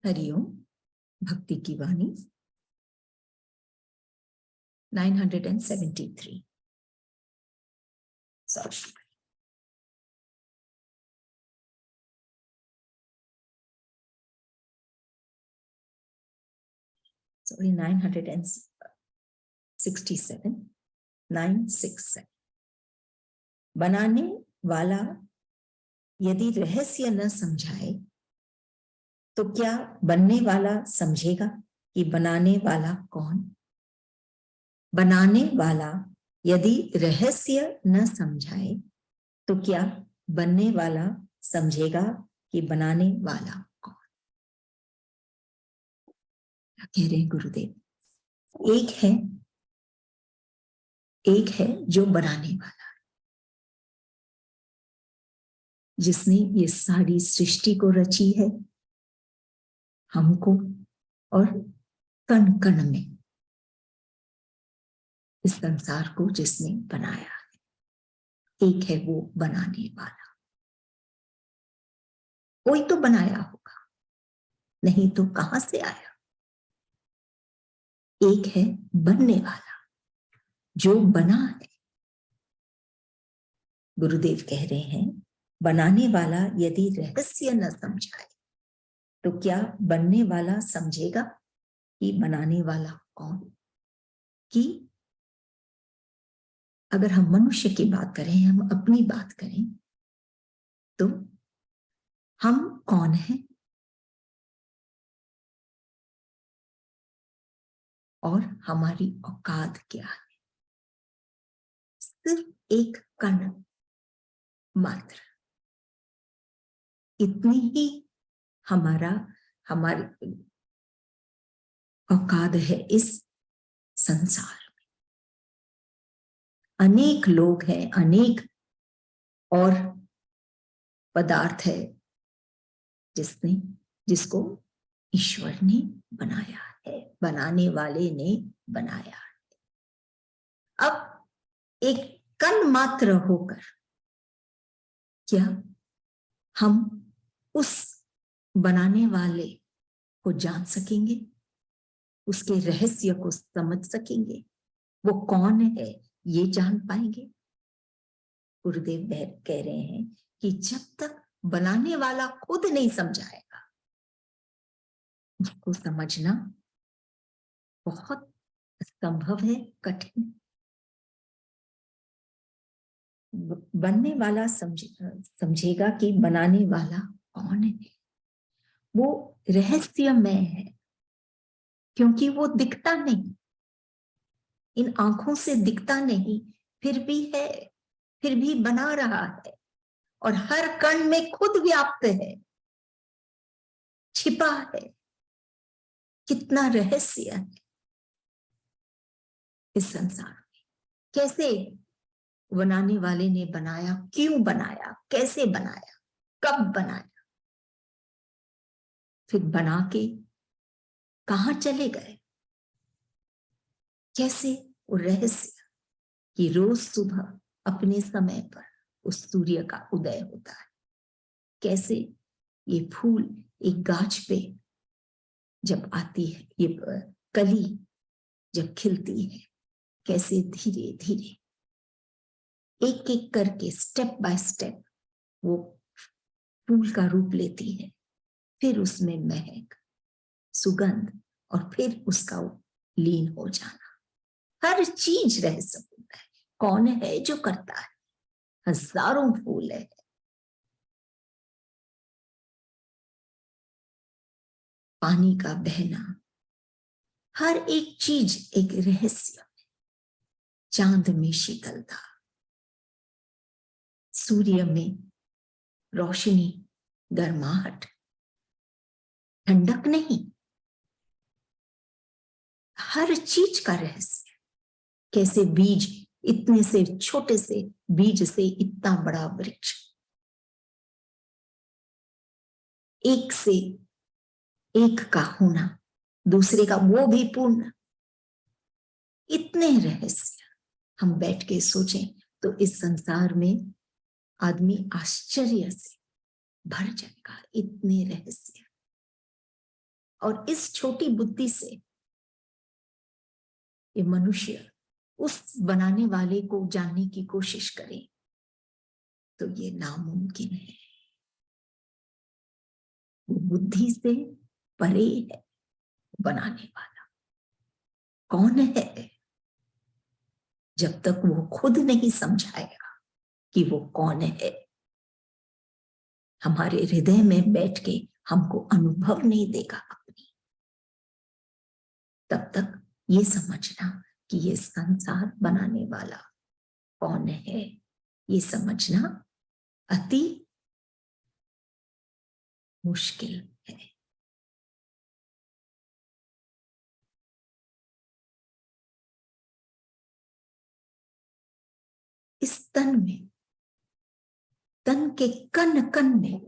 हरिओम। भक्ति की वाणी 973। Sorry, sorry 967 967। बनाने वाला यदि रहस्य न समझाए तो क्या बनने वाला समझेगा कि बनाने वाला कौन? बनाने वाला यदि रहस्य न समझाए तो क्या बनने वाला समझेगा कि बनाने वाला कौन? कह रहे हैं गुरुदेव, एक है जो बनाने वाला, जिसने ये सारी सृष्टि को रची है, हमको, और कण कण में इस संसार को जिसने बनाया है। एक है वो बनाने वाला। कोई तो बनाया होगा, नहीं तो कहां से आया? एक है बनने वाला जो बना है। गुरुदेव कह रहे हैं, बनाने वाला यदि रहस्य न समझाए तो क्या बनने वाला समझेगा कि बनाने वाला कौन? कि अगर हम मनुष्य की बात करें, हम अपनी बात करें, तो हम कौन हैं और हमारी औकात क्या है? सिर्फ एक कण मात्र, इतनी ही हमारी औकात है इस संसार में। अनेक लोग हैं, अनेक और पदार्थ है जिसको ईश्वर ने बनाया है, बनाने वाले ने बनाया है। अब एक कण मात्र होकर क्या हम उस बनाने वाले को जान सकेंगे, उसके रहस्य को समझ सकेंगे, वो कौन है ये जान पाएंगे? गुरुदेव कह रहे हैं कि जब तक बनाने वाला खुद नहीं समझाएगा, उसको समझना बहुत असंभव है, कठिन। बनने वाला समझेगा कि बनाने वाला कौन है। वो रहस्यमय है क्योंकि वो दिखता नहीं, इन आंखों से दिखता नहीं, फिर भी है, फिर भी बना रहा है, और हर कण में खुद व्याप्त है, छिपा है। कितना रहस्य है इस संसार में। कैसे बनाने वाले ने बनाया, क्यों बनाया, कैसे बनाया, कब बनाया, फिर बना के कहां चले गए? कैसे वो रहस्य कि रोज सुबह अपने समय पर उस सूर्य का उदय होता है, कैसे ये फूल एक गाछ पे जब आती है, ये कली जब खिलती है, कैसे धीरे धीरे एक एक करके स्टेप बाय स्टेप वो फूल का रूप लेती है, फिर उसमें महक, सुगंध, और फिर उसका लीन हो जाना। हर चीज रहस्यपूर्ण है। कौन है जो करता है? हजारों फूल है, पानी का बहना, हर एक चीज एक रहस्य। चांद में शीतलता, सूर्य में रोशनी, गर्माहट, ठंडक नहीं, हर चीज का रहस्य। कैसे बीज, इतने से छोटे से बीज से इतना बड़ा वृक्ष, एक से एक का होना, दूसरे का वो भी पूर्ण। इतने रहस्य हम बैठ के सोचें तो इस संसार में आदमी आश्चर्य से भर जाएगा। इतने रहस्य, और इस छोटी बुद्धि से ये मनुष्य उस बनाने वाले को जानने की कोशिश करे तो ये नामुमकिन है। वो बुद्धि से परे है। बनाने वाला कौन है? जब तक वो खुद नहीं समझाएगा कि वो कौन है, हमारे हृदय में बैठ के हमको अनुभव नहीं देगा अपनी, तब तक ये समझना कि ये संसार बनाने वाला कौन है, ये समझना अति मुश्किल है। इस तन में, तन के कण कण में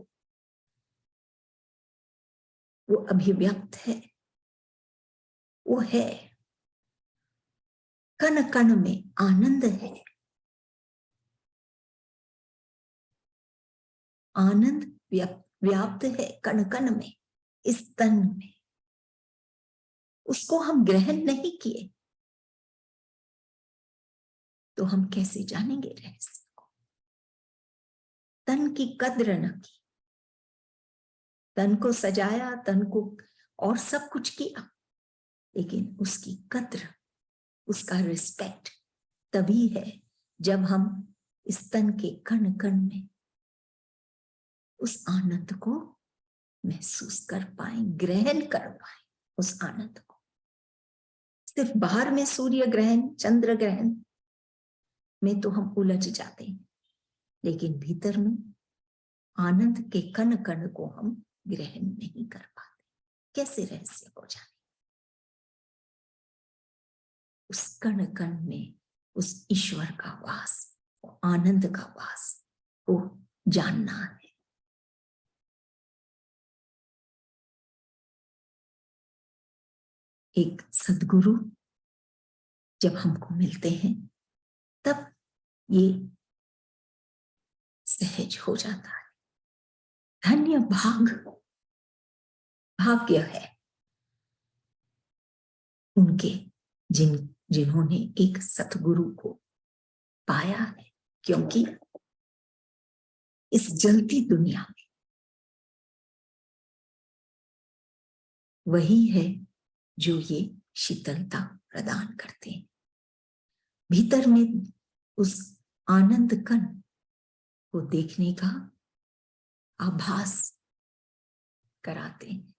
वो अभिव्यक्त है, वो है। कण कण में आनंद है। आनंद व्याप्त है कण कण में, इस तन में। उसको हम ग्रहण नहीं किए तो हम कैसे जानेंगे रहस्य को? तन की कद्र न की, तन को सजाया, तन को और सब कुछ किया, लेकिन उसकी कद्र, उसका रिस्पेक्ट तभी है जब हम इस तन के कण कण में उस आनंद को महसूस कर पाए, ग्रहण कर पाए उस आनंद को। सिर्फ बाहर में सूर्य ग्रहण, चंद्र ग्रहण में तो हम उलझ जाते हैं, लेकिन भीतर में आनंद के कण कण को हम ग्रहण नहीं कर पाते। कैसे रहस्य को जाने? उस कण कण में उस ईश्वर का वास, आनंद का वास को जानना है। एक सद्गुरु जब हमको मिलते हैं तब ये सहज हो जाता है। धन्य भाग्य है उनके जिन्होंने एक सतगुरु को पाया है, क्योंकि इस जलती दुनिया में वही है जो ये शीतलता प्रदान करते हैं। भीतर में उस आनंद कण को देखने का आभास कराते हैं,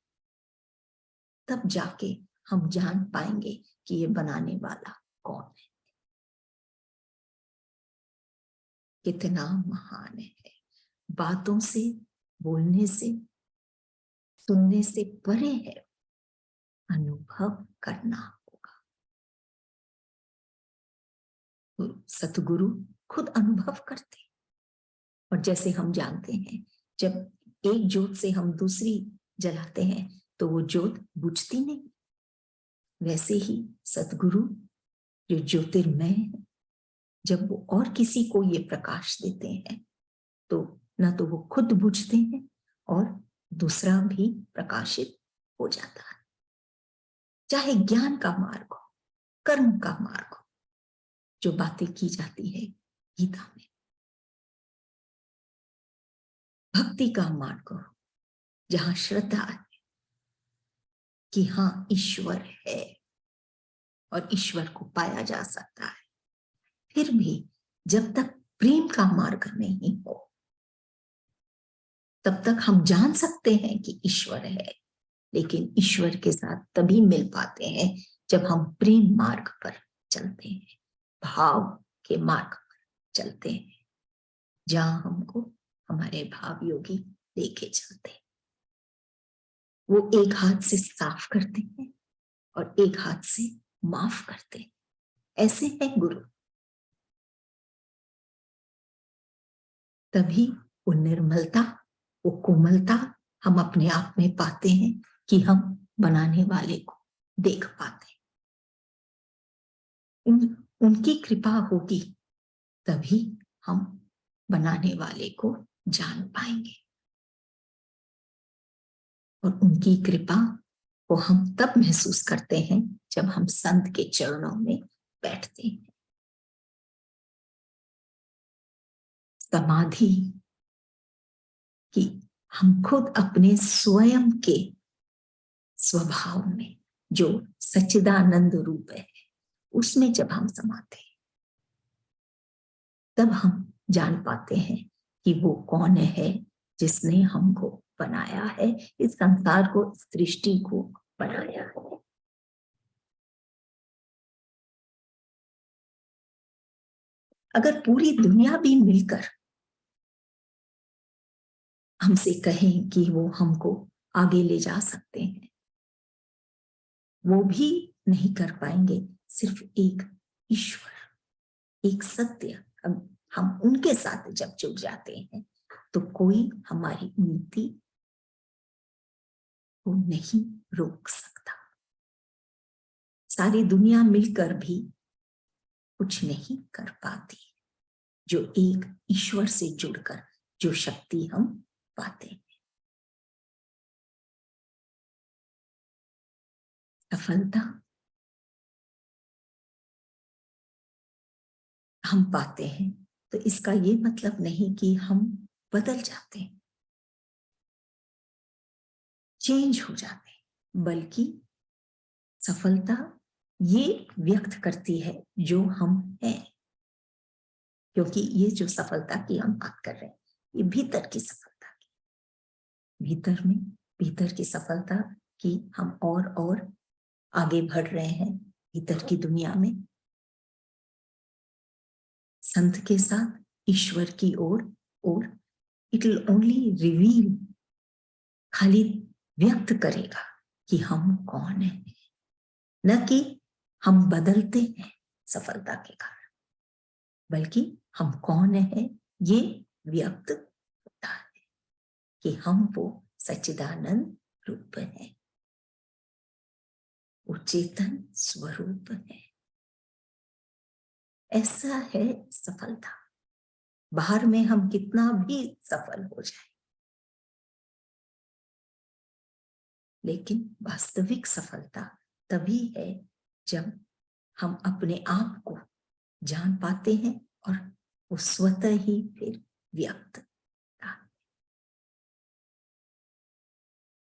तब जाके हम जान पाएंगे कि ये बनाने वाला कौन है, कितना महान है। बातों से, बोलने से, सुनने से परे है, अनुभव करना होगा। तो सतगुरु खुद अनुभव करते, और जैसे हम जानते हैं जब एक जोत से हम दूसरी जलाते हैं तो वो जोत बुझती नहीं, वैसे ही सतगुरु जो ज्योतिर्मय है, जब वो और किसी को ये प्रकाश देते हैं तो ना तो वो खुद बुझते हैं और दूसरा भी प्रकाशित हो जाता है। चाहे ज्ञान का मार्ग हो, कर्म का मार्ग हो, जो बातें की जाती है गीता में, भक्ति का मार्ग हो, जहां श्रद्धा है कि हाँ ईश्वर है और ईश्वर को पाया जा सकता है, फिर भी जब तक प्रेम का मार्ग नहीं हो तब तक हम जान सकते हैं कि ईश्वर है, लेकिन ईश्वर के साथ तभी मिल पाते हैं जब हम प्रेम मार्ग पर चलते हैं, भाव के मार्ग पर चलते हैं, जहां हमको हमारे भाव योगी लेके चलते हैं। वो एक हाथ से साफ करते हैं और एक हाथ से माफ करते हैं। ऐसे है गुरु। तभी वो निर्मलता, वो कोमलता हम अपने आप में पाते हैं कि हम बनाने वाले को देख पाते हैं। उनकी कृपा होगी तभी हम बनाने वाले को जान पाएंगे, और उनकी कृपा वो हम तब महसूस करते हैं जब हम संत के चरणों में बैठते हैं। समाधि कि हम खुद अपने स्वयं के स्वभाव में जो सच्चिदानंद रूप है उसमें जब हम समाते हैं तब हम जान पाते हैं कि वो कौन है जिसने हमको बनाया है, इस संसार को, इस सृष्टि को बनाया है। अगर पूरी दुनिया भी मिलकर हमसे कहें कि वो हमको आगे ले जा सकते हैं, वो भी नहीं कर पाएंगे। सिर्फ एक ईश्वर, एक सत्य, हम उनके साथ जब जुड़ जाते हैं तो कोई हमारी उन्नति को नहीं रोक सकता। सारी दुनिया मिलकर भी कुछ नहीं कर पाती जो एक ईश्वर से जुड़कर जो शक्ति हम पाते हैं। सफलता हम पाते हैं तो इसका ये मतलब नहीं कि हम बदल जाते हैं, चेंज हो जाते हैं, बल्कि सफलता ये व्यक्त करती है जो हम हैं। क्योंकि ये जो सफलता की हम बात कर रहे हैं ये भीतर की सफलता की, भीतर की सफलता की हम और आगे बढ़ रहे हैं भीतर की दुनिया में, संत के साथ ईश्वर की ओर, और इट विल ओनली रिवील, खाली व्यक्त करेगा कि हम कौन है, न कि हम बदलते हैं सफलता के कारण, बल्कि हम कौन है ये व्यक्त होता है कि हम वो सच्चिदानंद रूप है, वो चेतन स्वरूप है। ऐसा है सफलता। बाहर में हम कितना भी सफल हो जाए, लेकिन वास्तविक सफलता तभी है जब हम अपने आप को जान पाते हैं और वो स्वतः ही फिर व्यक्त होता है,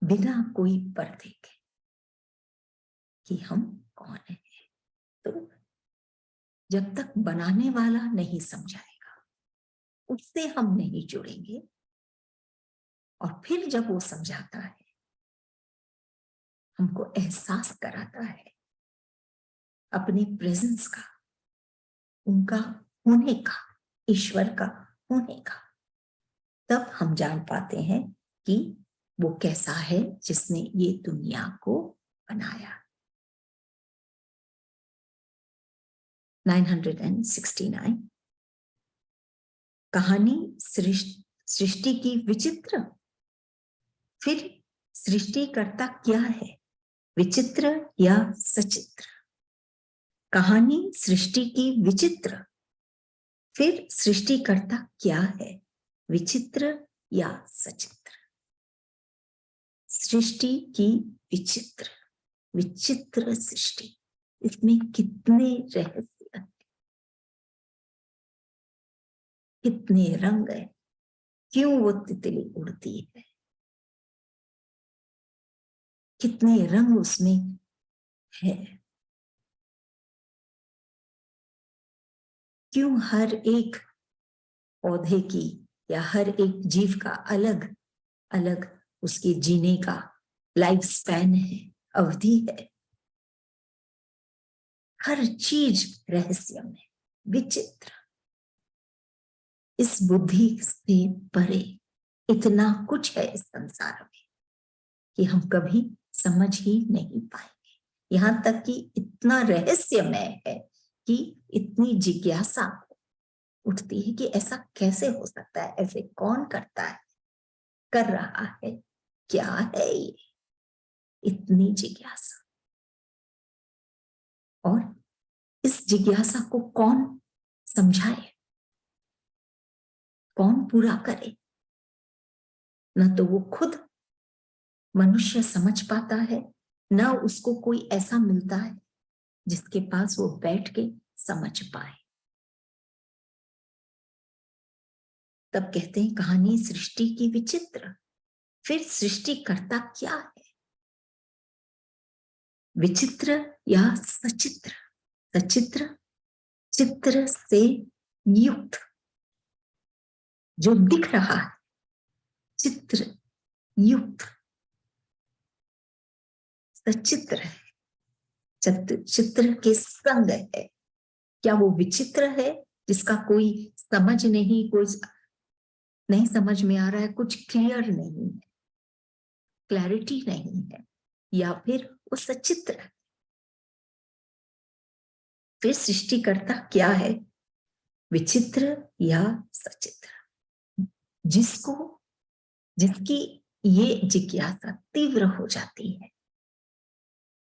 बिना कोई पर्दे के कि हम कौन है। तो जब तक बनाने वाला नहीं समझाएगा, उससे हम नहीं जुड़ेंगे, और फिर जब वो समझाता है, हमको एहसास कराता है अपने प्रेजेंस का, उनका होने का, ईश्वर का होने का, तब हम जान पाते हैं कि वो कैसा है जिसने ये दुनिया को बनाया। 969 कहानी सृष्टि की विचित्र। फिर सृष्टिकर्ता क्या है, विचित्र या सचित्र? कहानी सृष्टि की विचित्र, फिर सृष्टिकर्ता क्या है, विचित्र या सचित्र? सृष्टि की विचित्र, विचित्र सृष्टि, इसमें कितने रहस्य, कितने रंग है, क्यों वो तितली उड़ती है, कितने रंग उसमें है, क्यों हर एक पौधे की या हर एक जीव का अलग अलग उसके जीने का लाइफ स्पैन है, अवधि है, हर चीज रहस्य में विचित्र। इस बुद्धि से परे इतना कुछ है इस संसार में कि हम कभी समझ ही नहीं पाएंगे। यहां तक कि इतना रहस्यमय है कि इतनी जिज्ञासा उठती है कि ऐसा कैसे हो सकता है, ऐसे कौन करता है, कर रहा है, क्या है ये, इतनी जिज्ञासा। और इस जिज्ञासा को कौन समझाए, कौन पूरा करे? न तो वो खुद मनुष्य समझ पाता है, न उसको कोई ऐसा मिलता है जिसके पास वो बैठ के समझ पाए। तब कहते हैं कहानी सृष्टि की विचित्र। फिर सृष्टिकर्ता क्या है? विचित्र या सचित्र? सचित्र, चित्र से युक्त, जो दिख रहा है, चित्र युक्त, सचित्र है, चित्र के संग है। क्या वो विचित्र है जिसका कोई समझ नहीं, कोई नहीं समझ में आ रहा है, कुछ क्लियर नहीं है, क्लैरिटी नहीं है, या फिर वो सचित्र है? फिर सृष्टिकर्ता क्या है, विचित्र या सचित्र? जिसकी ये जिज्ञासा तीव्र हो जाती है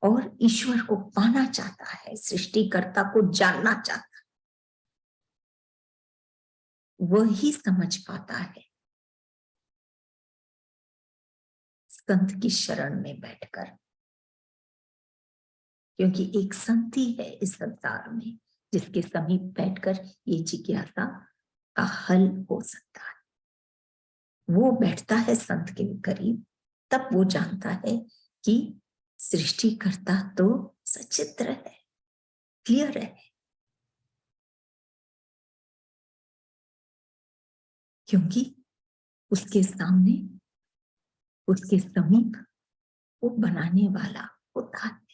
और ईश्वर को पाना चाहता है, सृष्टिकर्ता को जानना चाहता है, वही समझ पाता है संत की शरण में बैठकर। क्योंकि एक संत ही है इस संसार में जिसके समीप बैठकर ये जिज्ञासा का हल हो सकता है। वो बैठता है संत के करीब, तब वो जानता है कि सृष्टिकर्ता तो सचित्र है, क्लियर है। क्योंकि उसके सामने, उसके समीप वो बनाने वाला होता है,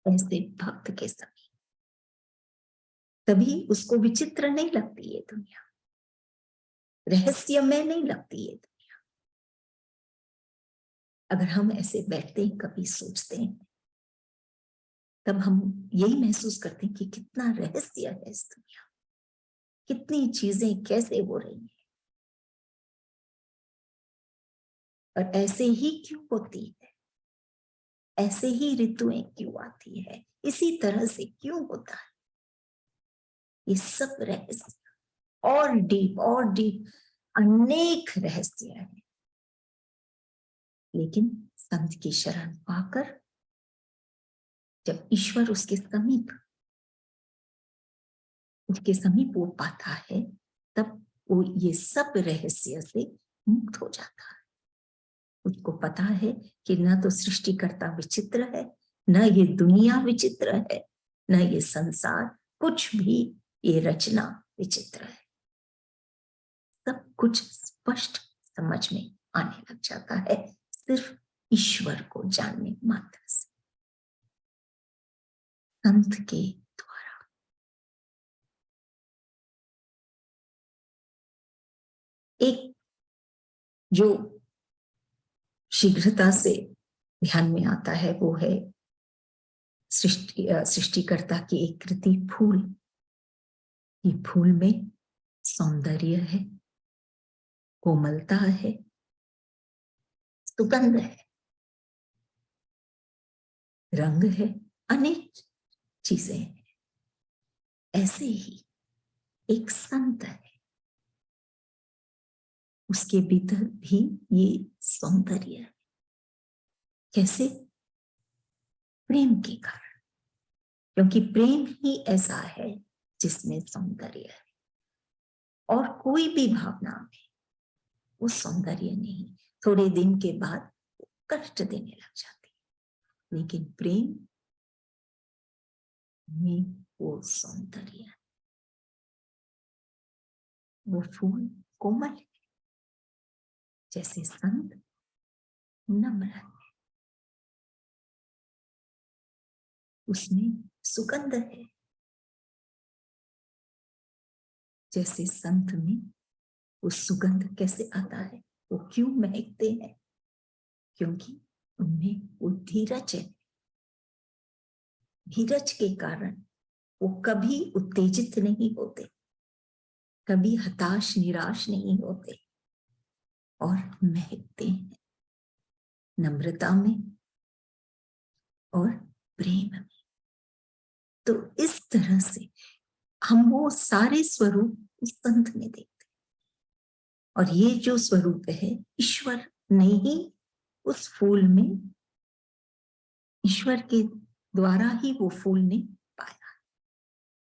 ऐसे भक्त के समीप। तभी उसको विचित्र नहीं लगती ये दुनिया, रहस्यमय नहीं लगती ये दुनिया। अगर हम ऐसे बैठते हैं, कभी सोचते हैं, तब हम यही महसूस करते हैं कि कितना रहस्य है इस दुनिया, कितनी चीजें कैसे हो रही हैं, और ऐसे ही क्यों होती है, ऐसे ही ऋतुएं क्यों आती है, इसी तरह से क्यों होता है। ये सब रहस्य और डीप अनेक रहस्य हैं। लेकिन संत की शरण पाकर जब ईश्वर उसके समीप वो पाता है, तब वो ये सब रहस्य से मुक्त हो जाता है। उसको पता है कि न तो सृष्टिकर्ता विचित्र है, न ये दुनिया विचित्र है, न ये संसार, कुछ भी ये रचना विचित्र है। सब कुछ स्पष्ट समझ में आने लग जाता है, सिर्फ ईश्वर को जानने मात्र से, संत के द्वारा। एक जो शीघ्रता से ध्यान में आता है वो है सृष्टिकर्ता की एक कृति फूल। ये फूल में सौंदर्य है, कोमलता है, सुगंध है, रंग है, अनेक चीजें हैं। ऐसे ही एक संत है, उसके भीतर भी ये सौंदर्य है। कैसे? प्रेम के कारण, क्योंकि प्रेम ही ऐसा है जिसमें सौंदर्य है, और कोई भी भावना में वो सौंदर्य नहीं, थोड़े दिन के बाद कष्ट देने लग जाती है। लेकिन प्रेम में वो सौंदर्य है, वो फूल कोमल है, जैसे संत नम्र है, उसमें सुगंध है, जैसे संत में वो सुगंध कैसे आता है, वो क्यों महकते हैं? क्योंकि उनमें वो धीरज है। धीरज के कारण वो कभी उत्तेजित नहीं होते, कभी हताश निराश नहीं होते, और महकते हैं नम्रता में और प्रेम में। तो इस तरह से हम वो सारे स्वरूप उस संत में देखते हैं, और ये जो स्वरूप है ईश्वर ने ही उस फूल में ईश्वर के द्वारा ही वो फूल ने पाया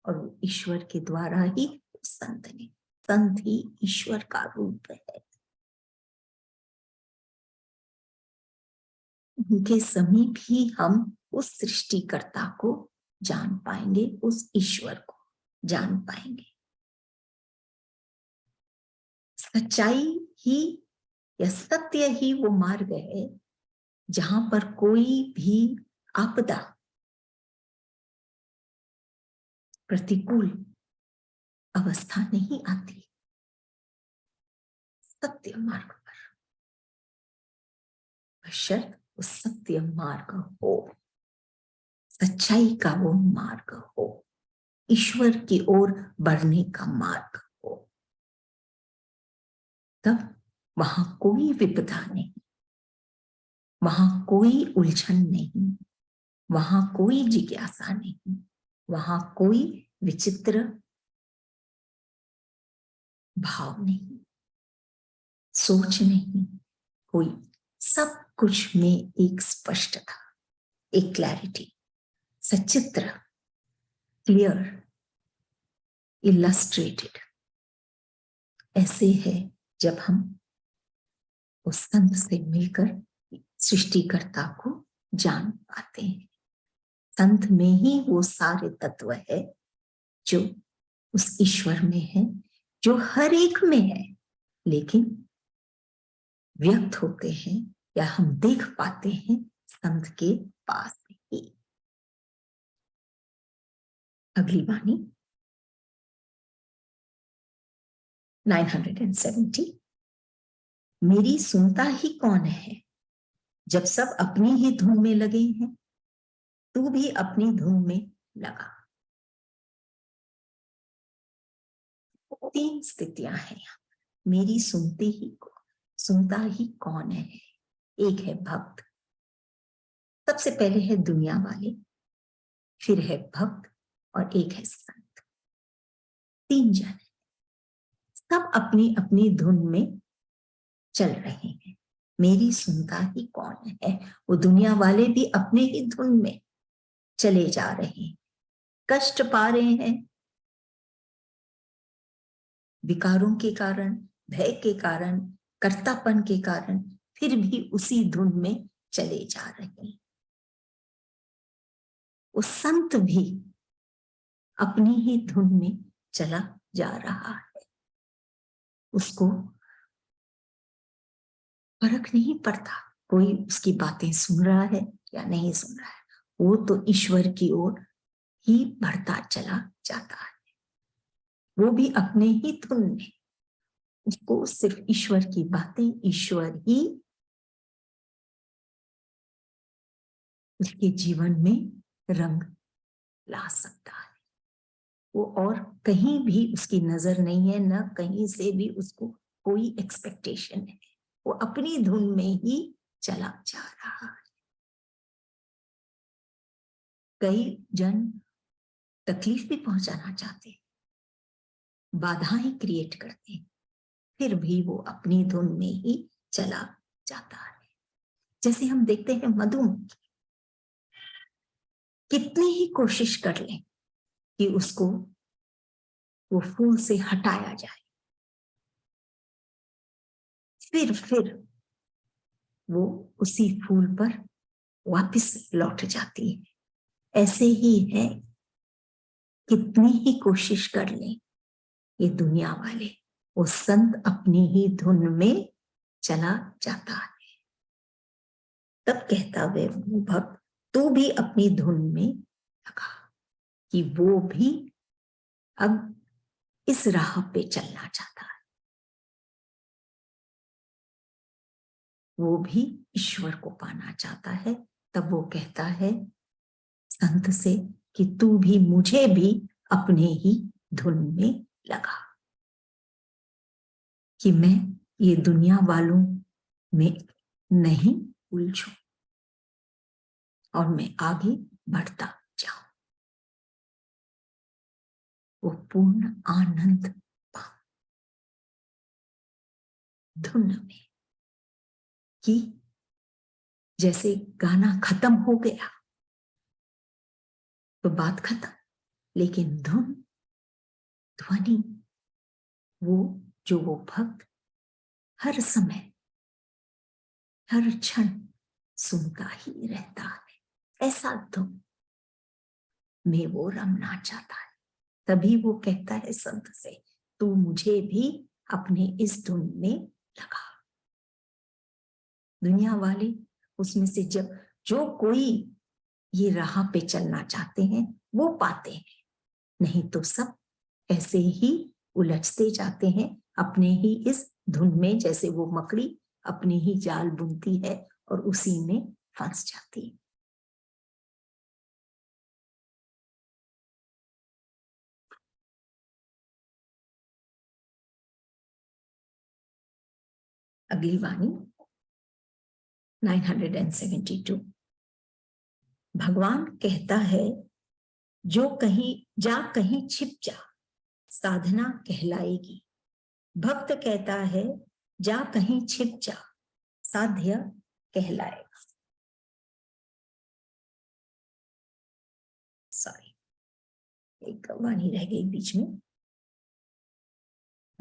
और वो ईश्वर के द्वारा ही संत ने, संत ही ईश्वर का रूप है। उनके समीप ही हम उस सृष्टिकर्ता को जान पाएंगे, उस ईश्वर को जान पाएंगे। सच्चाई ही या सत्य ही वो मार्ग है जहां पर कोई भी आपदा, प्रतिकूल अवस्था नहीं आती। सत्य मार्ग पर, बशर्ते उस सत्य मार्ग हो, सच्चाई का वो मार्ग हो, ईश्वर की ओर बढ़ने का मार्ग हो, तब वहां कोई विपदा नहीं, वहां कोई उलझन नहीं, वहां कोई जिज्ञासा नहीं, वहां कोई विचित्र भाव नहीं, सोच नहीं, कोई, सब कुछ में एक स्पष्टता, एक क्लैरिटी, सचित्र, क्लियर, इलस्ट्रेटेड। ऐसे है जब हम उस संत से मिलकर सृष्टिकर्ता को जान पाते हैं। संत में ही वो सारे तत्व है जो उस ईश्वर में है, जो हर एक में है, लेकिन व्यक्त होते हैं या हम देख पाते हैं संत के पास ही। अगली वाणी 970। मेरी सुनता ही कौन है जब सब अपनी ही धुन में लगे हैं, तू भी अपनी धुन में लगा। तीन स्थितियां हैं। मेरी सुनता ही कौन है। एक है भक्त, सबसे पहले है दुनिया वाले, फिर है भक्त और एक है संत। तीन जन सब अपनी अपनी धुन में चल रहे हैं। मेरी सुनता ही कौन है, वो दुनिया वाले भी अपने ही धुन में चले जा रहे हैं, कष्ट पा रहे हैं विकारों के कारण, भय के कारण, कर्तापन के कारण, फिर भी उसी धुन में चले जा रहे हैं। वो संत भी अपनी ही धुन में चला जा रहा है, उसको फर्क नहीं पड़ता कोई उसकी बातें सुन रहा है या नहीं सुन रहा है, वो तो ईश्वर की ओर ही बढ़ता चला जाता है। वो भी अपने ही धुन में, उसको सिर्फ ईश्वर की बातें, ईश्वर ही उसके जीवन में रंग ला सकता है। वो और कहीं भी उसकी नजर नहीं है, न कहीं से भी उसको कोई एक्सपेक्टेशन है, वो अपनी धुन में ही चला जा रहा है। कई जन तकलीफ भी पहुंचाना चाहते हैं, बाधाएं क्रिएट करते हैं, फिर भी वो अपनी धुन में ही चला जाता है। जैसे हम देखते हैं मधुमक्खी, कितनी ही कोशिश कर लें कि उसको वो फूल से हटाया जाए, फिर वो उसी फूल पर वापस लौट जाती है। ऐसे ही है, कितनी ही कोशिश कर लें ये दुनिया वाले, वो संत अपनी ही धुन में चला जाता है। तब कहता वे वो भक्त, तू भी अपनी धुन में लगा, कि वो भी अब इस राह पे चलना चाहता है, वो भी ईश्वर को पाना चाहता है। तब वो कहता है संत से कि तू भी मुझे भी अपने ही धुन में लगा, कि मैं ये दुनिया वालों में नहीं उलझूं और मैं आगे बढ़ता जाऊं, वो पूर्ण आनंद पाऊं धुन में। कि जैसे गाना खत्म हो गया, तो बात खत्म। लेकिन धुन, ध्वनि, वो जो वो भक्त हर समय हर क्षण सुनता ही रहता है, ऐसा धुन में वो रमना चाहता है। तभी वो कहता है संत से, तू मुझे भी अपने इस धुन में लगा। दुनिया वाले उसमें से जब जो कोई ये राह पे चलना चाहते हैं वो पाते हैं, नहीं तो सब ऐसे ही उलझते जाते हैं अपने ही इस धुन में, जैसे वो मकड़ी अपने ही जाल बुनती है और उसी में फंस जाती है। अगली वाणी 972। भगवान कहता है, जो कहीं छिप जा, साधना कहलाएगी। भक्त कहता है, जा कहीं छिप जा, साध्य कहलाएगा। सॉरी, एक वाणी रह गई बीच में।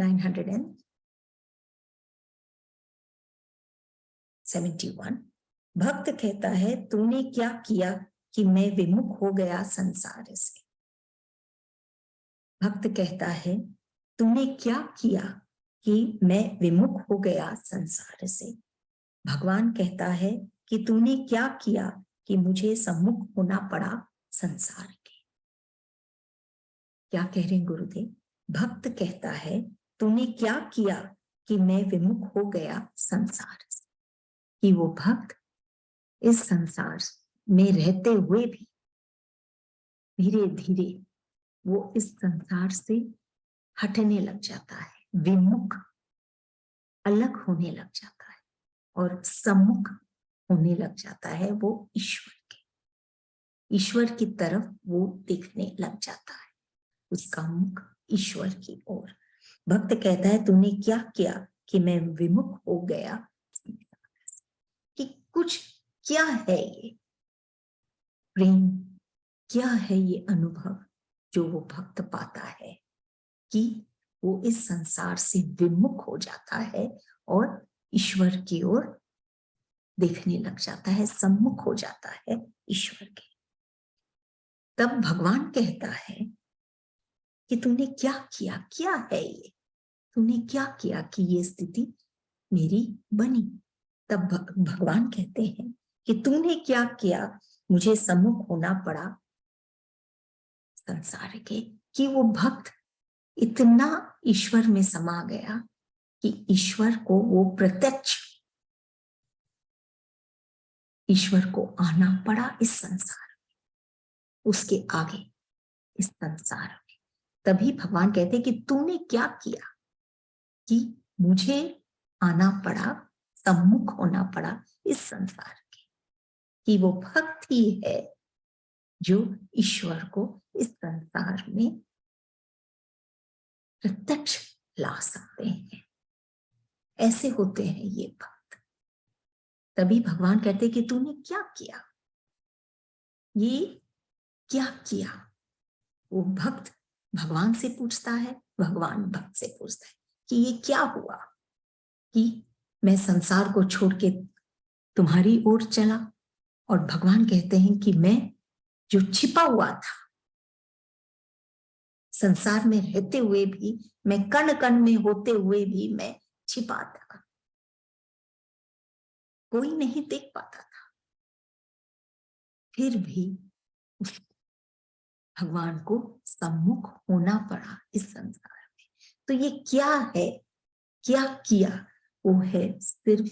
971। भक्त कहता है, तूने क्या किया कि मैं विमुख हो गया संसार से। भक्त कहता है, तूने क्या किया कि मैं विमुख हो गया संसार से। भगवान कहता है कि तूने क्या किया कि मुझे सम्मुख होना पड़ा संसार के। क्या कह रहे हैं गुरुदेव? भक्त कहता है, तूने क्या किया कि मैं विमुख हो गया संसार से। कि वो भक्त इस संसार में रहते हुए भी धीरे धीरे वो इस संसार से हटने लग जाता है, विमुख, अलग होने लग जाता है और सम्मुख होने लग जाता है वो ईश्वर के, ईश्वर की तरफ वो देखने लग जाता है, उसका मुख ईश्वर की ओर। भक्त कहता है, तूने क्या किया कि मैं विमुख हो गया। कि कुछ क्या है ये प्रेम, क्या है ये अनुभव जो वो भक्त पाता है कि वो इस संसार से विमुख हो जाता है और ईश्वर की ओर देखने लग जाता है, सम्मुख हो जाता है ईश्वर के। तब भगवान कहता है कि तूने क्या किया, क्या है ये, तूने क्या किया कि ये स्थिति मेरी बनी। तब भगवान कहते हैं कि तूने क्या किया, मुझे सम्मुख होना पड़ा संसार के। कि वो भक्त इतना ईश्वर में समा गया कि ईश्वर को वो प्रत्यक्ष, ईश्वर को आना पड़ा इस संसार में, उसके आगे इस संसार में। तभी भगवान कहते कि तूने क्या किया कि मुझे आना पड़ा, सम्मुख होना पड़ा इस संसार के। कि वो भक्त ही है जो ईश्वर को इस संसार में प्रत्यक्ष ला सकते हैं। ऐसे होते हैं ये भक्त। तभी भगवान कहते कि तूने क्या किया, ये क्या किया। वो भक्त भगवान से पूछता है, भगवान भक्त से पूछता है कि ये क्या हुआ कि मैं संसार को छोड़ के तुम्हारी ओर चला। और भगवान कहते हैं कि मैं जो छिपा हुआ था संसार में रहते हुए भी, मैं कण कण में होते हुए भी मैं छिपा था, कोई नहीं देख पाता था, फिर भी उस भगवान को सम्मुख होना पड़ा इस संसार में। तो ये क्या है, क्या किया, वो है सिर्फ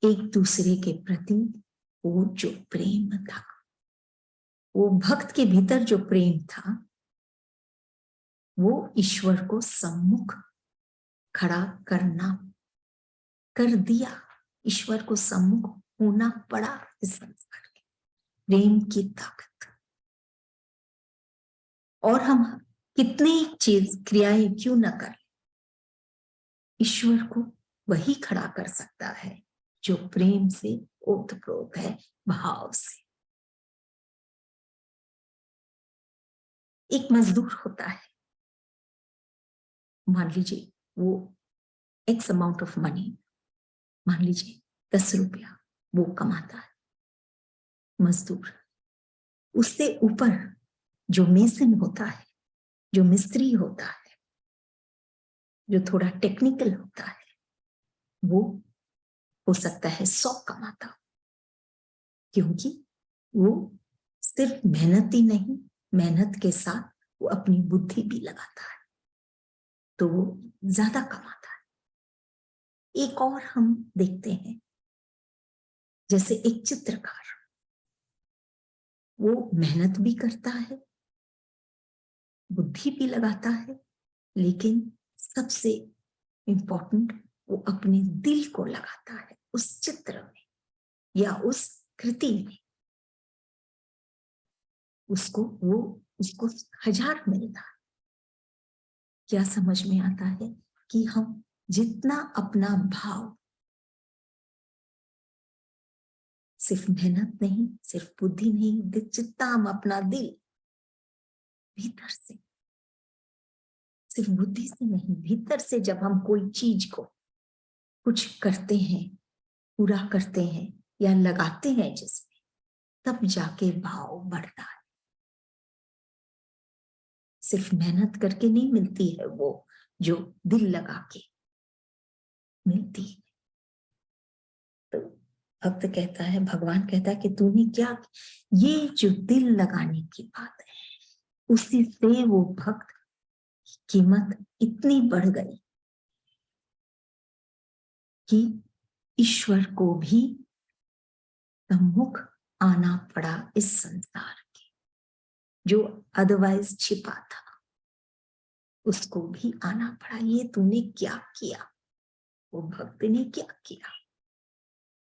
एक दूसरे के प्रति वो जो प्रेम था, वो भक्त के भीतर जो प्रेम था वो ईश्वर को सम्मुख खड़ा करना कर दिया। ईश्वर को सम्मुख होना पड़ा इस संसार में, प्रेम की ताकत। और हम कितनी चीज क्रियाएं क्यों न करें, ईश्वर को वही खड़ा कर सकता है जो प्रेम से ओतप्रोत है, भाव से। एक मजदूर होता है, मान लीजिए वो एक्स अमाउंट ऑफ मनी, मान लीजिए 10 रुपया वो कमाता है मजदूर। उससे ऊपर जो मेसन होता है, जो मिस्त्री होता है, जो थोड़ा टेक्निकल होता है, वो हो सकता है 100 कमाता, क्योंकि वो सिर्फ मेहनत ही नहीं, मेहनत के साथ वो अपनी बुद्धि भी लगाता है, तो वो ज्यादा कमाता है। एक और हम देखते हैं, जैसे एक चित्रकार, वो मेहनत भी करता है, बुद्धि भी लगाता है, लेकिन सबसे इंपॉर्टेंट वो अपने दिल को लगाता है उस चित्र में या उस कृति में। उसको 1000 मिलता है। क्या समझ में आता है कि हम जितना अपना भाव, सिर्फ मेहनत नहीं, सिर्फ बुद्धि नहीं, जितना हम अपना दिल भीतर से, सिर्फ बुद्धि से नहीं, भीतर से जब हम कोई चीज को कुछ करते हैं, पूरा करते हैं या लगाते हैं जिसमें, तब जाके भाव बढ़ता है। सिर्फ मेहनत करके नहीं मिलती है वो, जो दिल लगा के मिलती है। तो भक्त कहता है, भगवान कहता है कि तूने क्या, ये जो दिल लगाने की बात है, उसी से वो भक्त की कीमत इतनी बढ़ गई कि ईश्वर को भी सम्मुख आना पड़ा इस संसार के, जो अदरवाइज छिपा था उसको भी आना पड़ा। ये तूने क्या किया? वो भक्त ने क्या किया?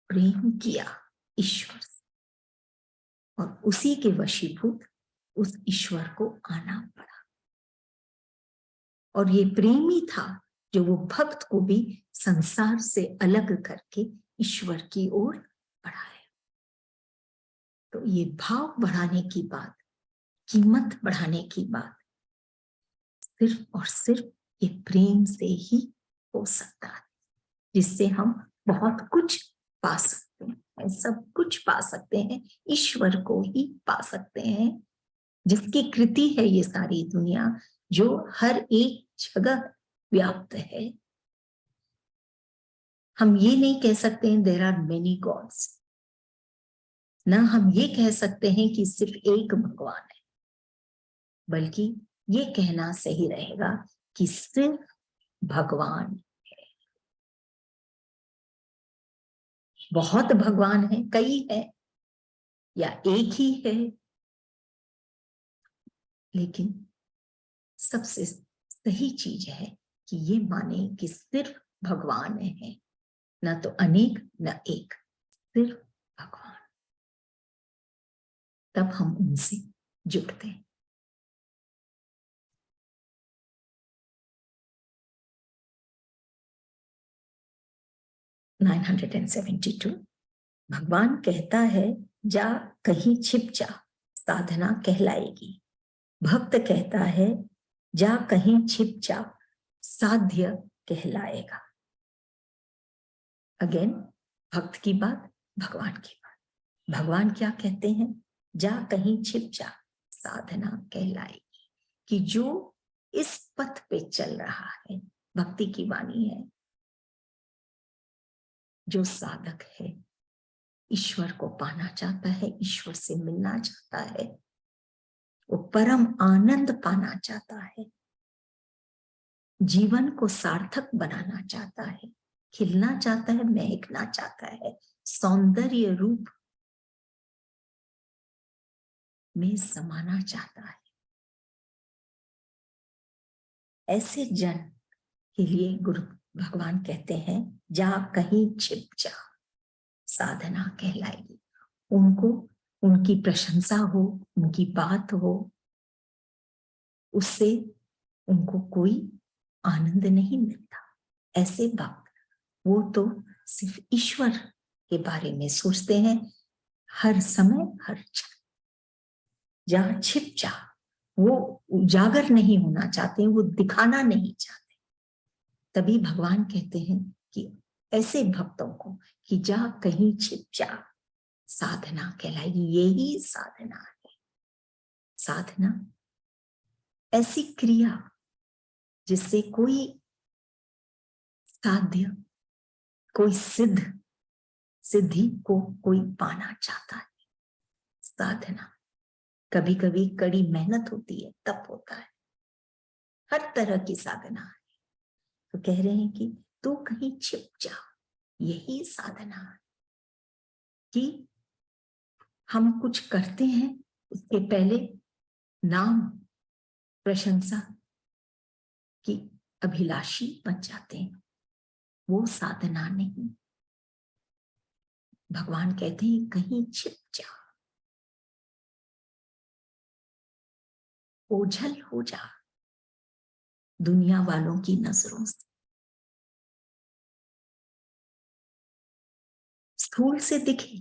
प्रेम किया ईश्वर से, और उसी के वशीभूत उस ईश्वर को आना पड़ा। और ये प्रेम ही था जो वो भक्त को भी संसार से अलग करके ईश्वर की ओर बढ़ाए। तो ये भाव बढ़ाने की बात, कीमत बढ़ाने की बात सिर्फ और सिर्फ ये प्रेम से ही हो सकता है, जिससे हम बहुत कुछ पा सकते हैं, सब कुछ पा सकते हैं, ईश्वर को ही पा सकते हैं, जिसकी कृति है ये सारी दुनिया, जो हर एक जगह व्याप्त है। हम ये नहीं कह सकते हैं देयर आर मेनी गॉड्स, ना हम ये कह सकते हैं कि सिर्फ एक भगवान है, बल्कि ये कहना सही रहेगा कि सिर्फ भगवान है। बहुत भगवान है, कई है या एक ही है, लेकिन सबसे सही चीज है कि ये माने कि सिर्फ भगवान है, ना तो अनेक ना एक, सिर्फ भगवान। तब हम उनसे जुड़ते हैं। नाइन 972 भगवान कहता है, जा कहीं छिप जा, साधना कहलाएगी। भक्त कहता है, जा कहीं छिप जा, साध्य कहलाएगा। अगेन भक्त की बात, भगवान की बात। भगवान क्या कहते हैं? जा कहीं छिप जा, साधना कहलाएगी। कि जो इस पथ पे चल रहा है, भक्ति की वाणी है, जो साधक है, ईश्वर को पाना चाहता है, ईश्वर से मिलना चाहता है, वो परम आनंद पाना चाहता है, जीवन को सार्थक बनाना चाहता है, खिलना चाहता है, महकना चाहता है, सौंदर्य रूप में समाना चाहता है। ऐसे जन के लिए गुरु भगवान कहते हैं, जा कहीं छिप जा, साधना कहलाएगी। उनको उनकी प्रशंसा हो, उनकी बात हो, उससे उनको कोई आनंद नहीं मिलता। ऐसे भक्त वो तो सिर्फ ईश्वर के बारे में सोचते हैं, हर समय हर क्षण। जहां छिप जा, वो उजागर नहीं होना चाहते, वो दिखाना नहीं चाहते। तभी भगवान कहते हैं कि ऐसे भक्तों को कि जा कहीं छिप जा, साधना कहलाएगी। यही साधना है। साधना ऐसी क्रिया जिससे कोई साध्य, कोई सिद्धि को कोई पाना चाहता है। साधना कभी कभी कड़ी मेहनत होती है, तब होता है। हर तरह की साधना है। तो कह रहे हैं कि तू कहीं छिप जा, यही साधना है। कि हम कुछ करते हैं, उसके पहले नाम, प्रशंसा की अभिलाषी बन जाते हैं। वो साधना नहीं। भगवान कहते हैं कहीं छिप जा, ओझल हो जा दुनिया वालों की नजरों से। स्थूल से दिखे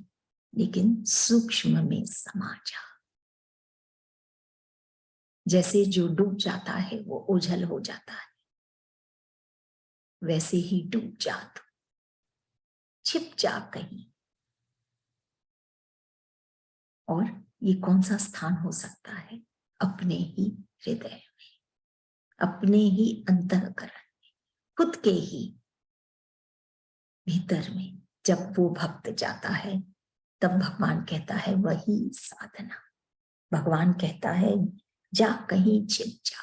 लेकिन सूक्ष्म में समा जा। जैसे जो डूब जाता है वो ओझल हो जाता है, वैसे ही डूब जा तू, छिप जा कहीं। और ये कौन सा स्थान हो सकता है? अपने ही हृदय में, अपने ही अंतःकरण में, खुद के ही भीतर में। जब वो भक्त जाता है तब भगवान कहता है वही साधना। भगवान कहता है जा कहीं छिप जा,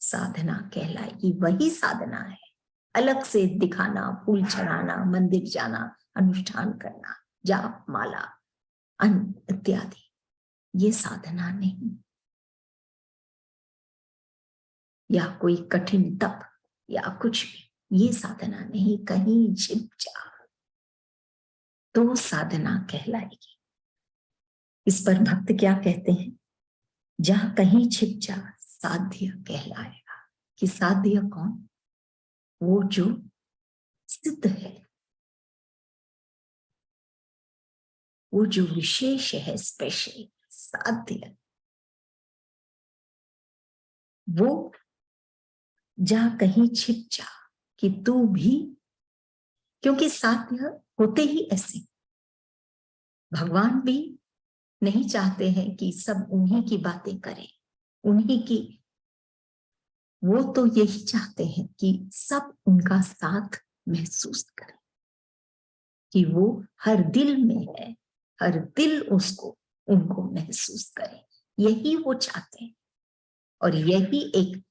साधना कहलाएगी। वही साधना है। अलग से दिखाना, फूल चढ़ाना, मंदिर जाना, अनुष्ठान करना, जाप माला अन्न इत्यादि, ये साधना नहीं। या कोई कठिन तप या कुछ भी, ये साधना नहीं। कहीं छिप जा तो साधना कहलाएगी। इस पर भक्त क्या कहते हैं? जहां कहीं छिप जा साध्य कहलाएगा। कि साध्य कौन? वो जो सिद्ध है, वो जो विशेष है, स्पेशल साध्य, वो जा कहीं छिप जा कि तू भी। क्योंकि साध्य होते ही ऐसे। भगवान भी नहीं चाहते हैं कि सब उन्हीं की बातें करें, उन्हीं की। वो तो यही चाहते हैं कि सब उनका साथ महसूस करें, कि वो हर दिल में है, हर दिल उसको उनको महसूस करे। यही वो चाहते हैं। और यही एक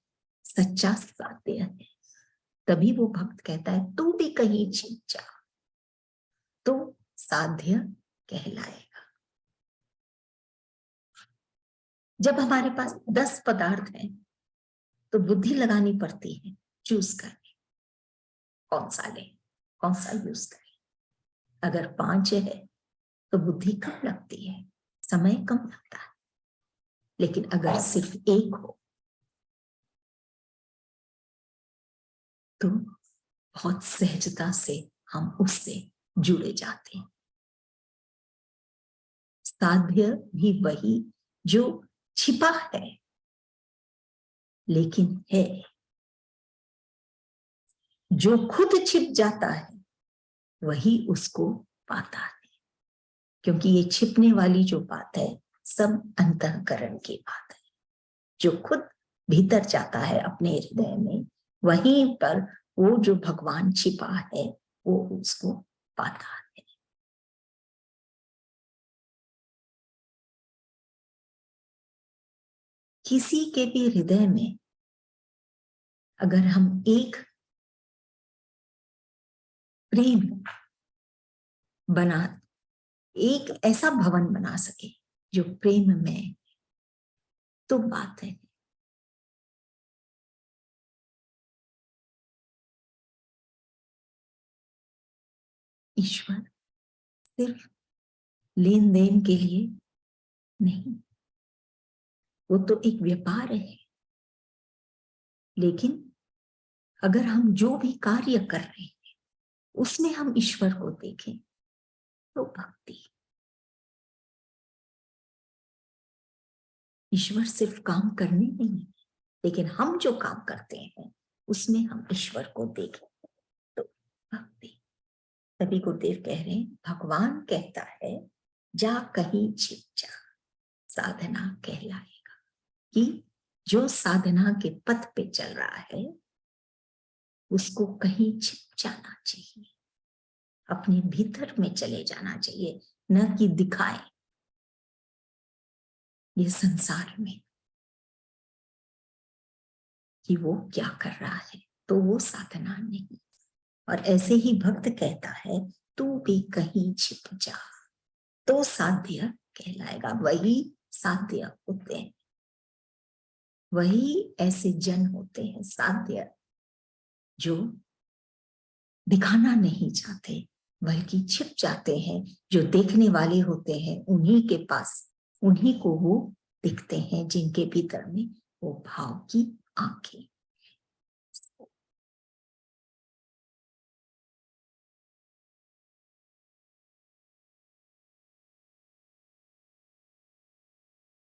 सच्चा साध्य है। तभी वो भक्त कहता है तू भी कहीं छिप जा तो साध्य कहलाएगा। जब हमारे पास 10 पदार्थ हैं तो बुद्धि लगानी पड़ती है चूज करने, कौन सा ले, कौन सा यूज करें। अगर 5 है तो बुद्धि कम लगती है, समय कम लगता है। लेकिन अगर सिर्फ 1 हो तो बहुत सहजता से हम उससे जुड़े जाते हैं। साध्य भी वही जो छिपा है लेकिन है, जो खुद छिप जाता है वही उसको पाता है। क्योंकि ये छिपने वाली जो बात है सब अंतःकरण की बात है। जो खुद भीतर जाता है अपने हृदय में, वहीं पर वो जो भगवान छिपा है वो उसको पाता है। किसी के भी हृदय में अगर हम एक प्रेम बना, एक ऐसा भवन बना सके जो प्रेम में, तो बात है। ईश्वर सिर्फ लेन देन के लिए नहीं, वो तो एक व्यापार है। लेकिन अगर हम जो भी कार्य कर रहे हैं उसमें हम ईश्वर को देखें तो भक्ति। ईश्वर सिर्फ काम करने नहीं है, लेकिन हम जो काम करते हैं उसमें हम ईश्वर को देखें तो भक्ति। तभी गुरुदेव कह रहे हैं, भगवान कहता है जा कहीं छिप जा, साधना कहलाएगा। कि जो साधना के पथ पे चल रहा है उसको कहीं छिप जाना चाहिए, अपने भीतर में चले जाना चाहिए, न कि दिखाए ये संसार में कि वो क्या कर रहा है, तो वो साधना नहीं। और ऐसे ही भक्त कहता है तू भी कहीं छिप जा तो साध्य कहलाएगा। वही साध्य होते हैं, वही ऐसे जन होते हैं साध्य, जो दिखाना नहीं चाहते बल्कि छिप जाते हैं। जो देखने वाले होते हैं उन्हीं के पास, उन्हीं को वो दिखते हैं जिनके भीतर में वो भाव की आंखें